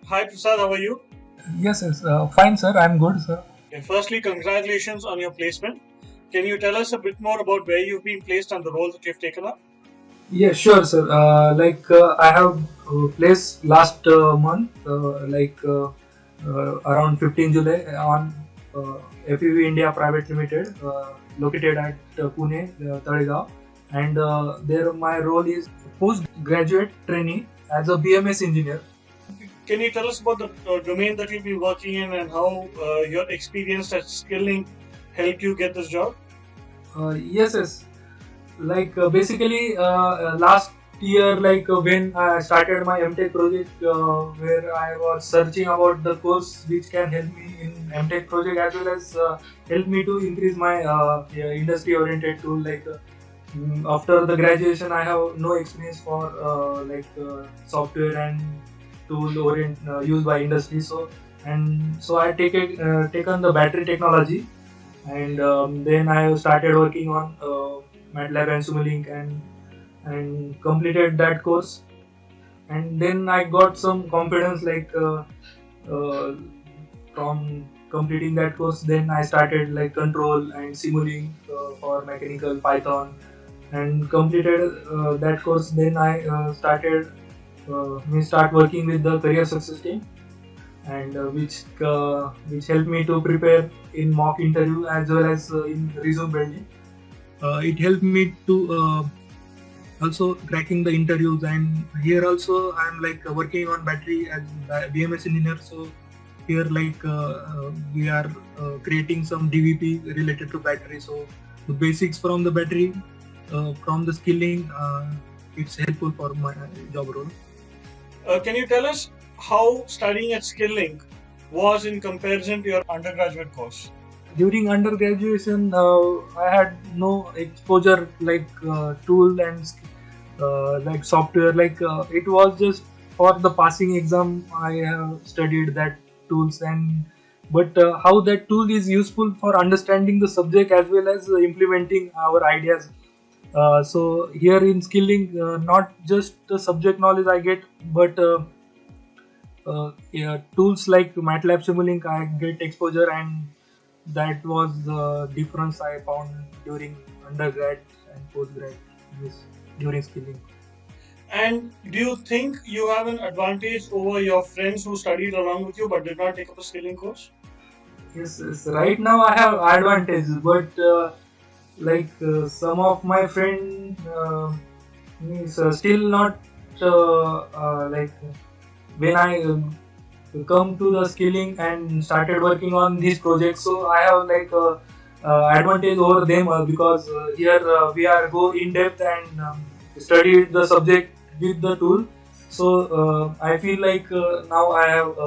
Hi Prasad, how are you? Yes, fine, sir. I'm good, sir. Okay, firstly, congratulations on your placement. Can you tell us a bit more about where you've been placed and the role that you've taken up? Yeah, sure, sir. I have placed last month, around 15 July on FEV India Private Limited, located at Pune, Talegaon, and there my role is postgraduate trainee as a BMS engineer. Can you tell us about the domain that you'll be working in and how your experience at Skilling helped you get this job? Yes. Basically, last year, when I started my MTech project, where I was searching about the course which can help me in MTech project as well as help me to increase my industry oriented tool. After the graduation, I have no experience for software and tool orient used by industry. So I taken the battery technology, and then I started working on MATLAB and Simulink, and completed that course. And then I got some confidence, uh, from completing that course. Then I started like Control and Simulink for mechanical Python, and completed that course. Then I start working with the career success team, and which helped me to prepare in mock interview as well as in resume building. It helped me to also cracking the interviews, and here also I'm working on battery as BMS engineer. So here we are creating some DVP related to battery. So the basics from the battery, from the skilling, it's helpful for my job role. Can you tell us how studying at Skilling was in comparison to your undergraduate course? During undergraduation, I had no exposure tool and software. It was just for the passing exam. I have studied that tools, and but how that tool is useful for understanding the subject as well as implementing our ideas. So here in skilling, not just the subject knowledge I get, but yeah, tools like MATLAB Simulink, I get exposure, and that was the difference I found during undergrad and postgrad, yes, during skilling. And do you think you have an advantage over your friends who studied along with you but did not take up a Skilling course? Yes. Right now I have advantages, but some of my friend means still not like when I come to the skilling and started working on these projects. So I have advantage over them, because here we are go in depth and study the subject with the tool. So I feel now I have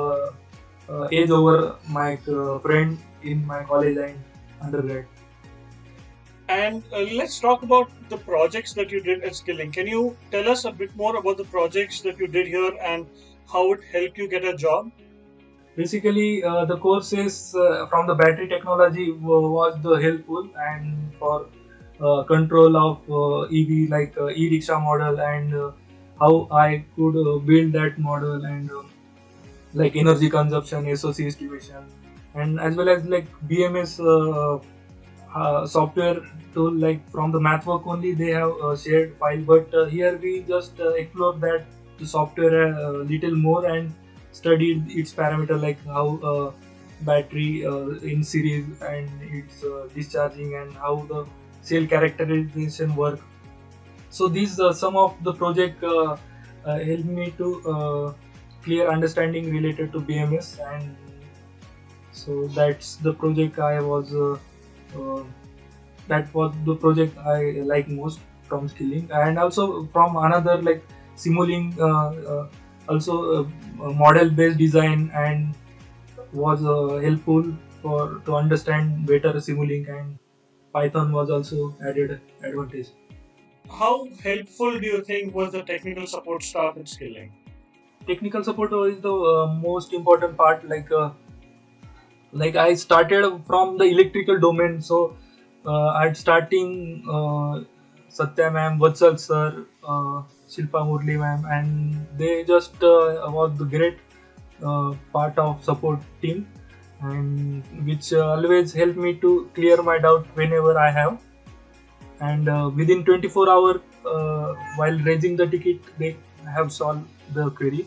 edge over my friend in my college and undergrad. And let's talk about the projects that you did at Skilling. Can you tell us a bit more about the projects that you did here and how it helped you get a job? Basically, the courses from the battery technology was the helpful, and for control of EV, e-rickshaw model, and how I could build that model, and energy consumption, SOC estimation, and as well as BMS software tool. Like from the math work only, they have shared file, but here we just explore that software a little more and studied its parameter, like how battery in series and its discharging, and how the cell characterization work. So these some of the project helped me to clear understanding related to BMS, and so that's the project I was uh, that was the project I like most from skilling. And also from another like Simulink, also model based design, and was helpful for to understand better Simulink, and Python was also added advantage. How helpful do you think was the technical support staff at Skilling? Technical support is the most important part. I started from the electrical domain, so I'd starting Satya ma'am, Vatsal sir, Shilpa Murli ma'am, and they just was great part of support team, and which always help me to clear my doubt whenever I have. And within 24 hours, while raising the ticket, they have solved the query.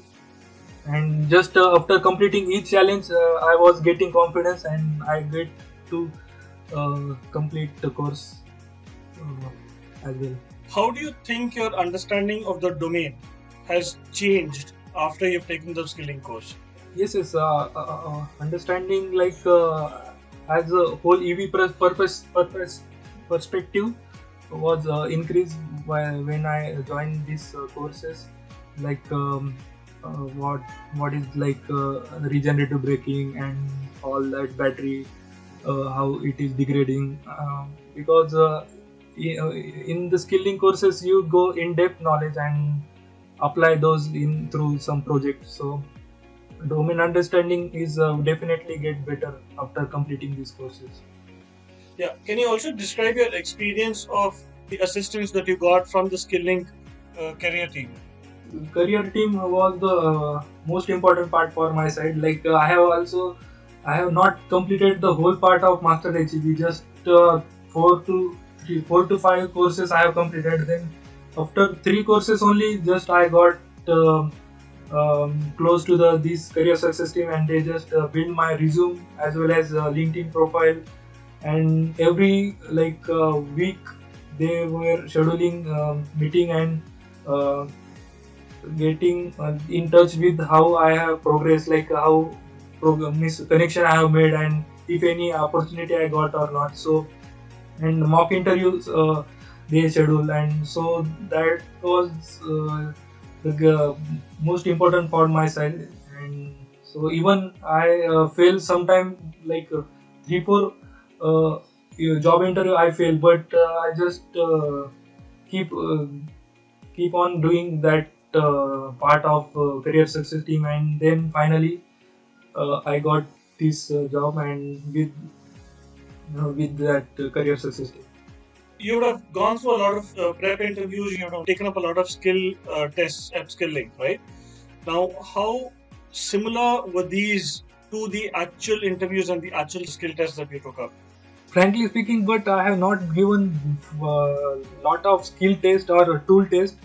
And just after completing each challenge, I was getting confidence, and I get to complete the course as well. How do you think your understanding of the domain has changed after you've taken the skilling course? Yes. Understanding like as a whole EV purpose perspective was increased when I joined these courses, like what is like regenerative braking and all that battery, how it is degrading, because in the skilling courses you go in depth knowledge and apply those in through some project. So domain understanding is definitely get better after completing these courses. Yeah. Can you also describe your experience of the assistance that you got from the skilling career team? Career team was the most important part for my side. Like I have not completed the whole part of master HEB. Just 4 to 5 courses I have completed. Then after 3 courses only, just I got close to the this career success team, and they just build my resume as well as LinkedIn profile. And every week they were scheduling meeting and uh, getting in touch with how I have progressed, like how connection I have made, and if any opportunity I got or not. So, and mock interviews they schedule, and so that was the most important for my side. And so even I fail sometime, like 3 4 job interview I fail, but I just keep keep on doing that part of career success team, and then finally I got this job, and with that career success team. You would have gone through a lot of prep interviews. You would have taken up a lot of skill tests at Skilling, right? Now, how similar were these to the actual interviews and the actual skill tests that you took up? Frankly speaking, but I have not given lot of skill test or tool test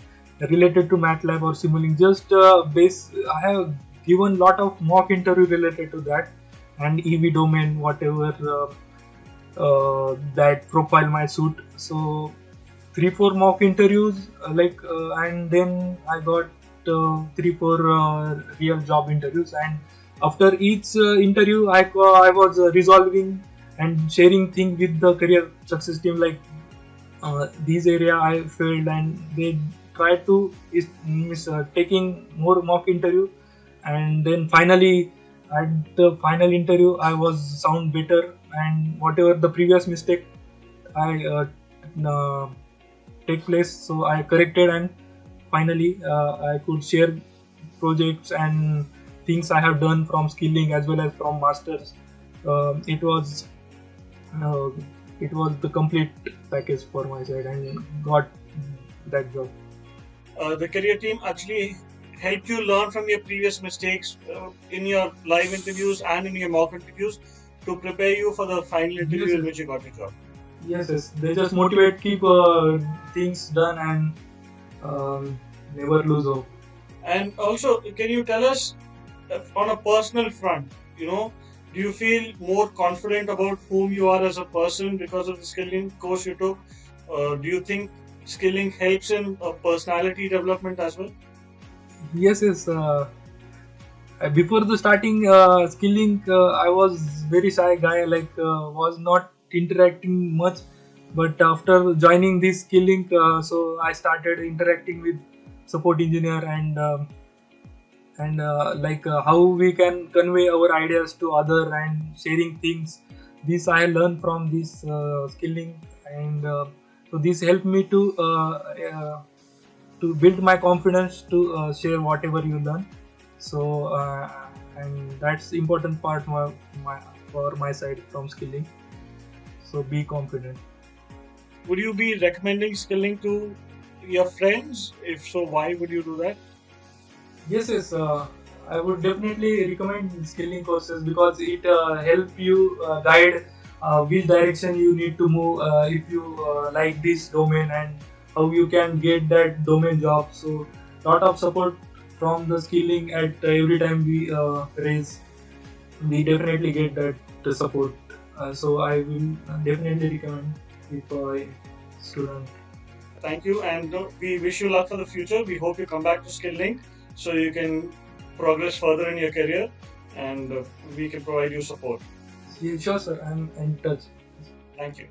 related to MATLAB or Simulink. Just base. I have given lot of mock interview related to that, and EV domain, whatever that profile my suit. So 3 4 mock interviews, and then I got 3 4 real job interviews. And after each interview, I was resolving and sharing things with the career success team, like these area I failed, and they try to taking more mock interview. And then finally at the final interview I was sound better, and whatever the previous mistake I uh, take place, so I corrected, and finally I could share projects and things I have done from skilling as well as from masters. It was uh, it was the complete package for my side, and got that job. The career team actually helped you learn from your previous mistakes in your live interviews and in your mock interviews to prepare you for the final interview Yes, in which you got your job. yes. They just motivate, keep things done, and never lose hope. And also, can you tell us on a personal front, do you feel more confident about whom you are as a person because of the skilling course you took? Do you think skilling helps in personality development as well? Yes. Before the starting skilling, I was very shy guy, like was not interacting much. But after joining this skilling, so I started interacting with support engineer, and how we can convey our ideas to other and sharing things. This I learned from this skilling, and so this helped me to build my confidence to share whatever you learn. So and that's important part for my side from skilling. So be confident. Would you be recommending skilling to your friends? If so, why would you do that? Yes. I would definitely recommend skilling courses because it help you guide which direction you need to move if you like this domain and how you can get that domain job. So lot of support from the skilling at every time we raise, we definitely get that support. So I will definitely recommend if student. Thank you, and we wish you luck for the future. We hope you come back to SkillLink so you can progress further in your career, and we can provide you support. Yeah, sure, sir. I'm in touch. Thank you.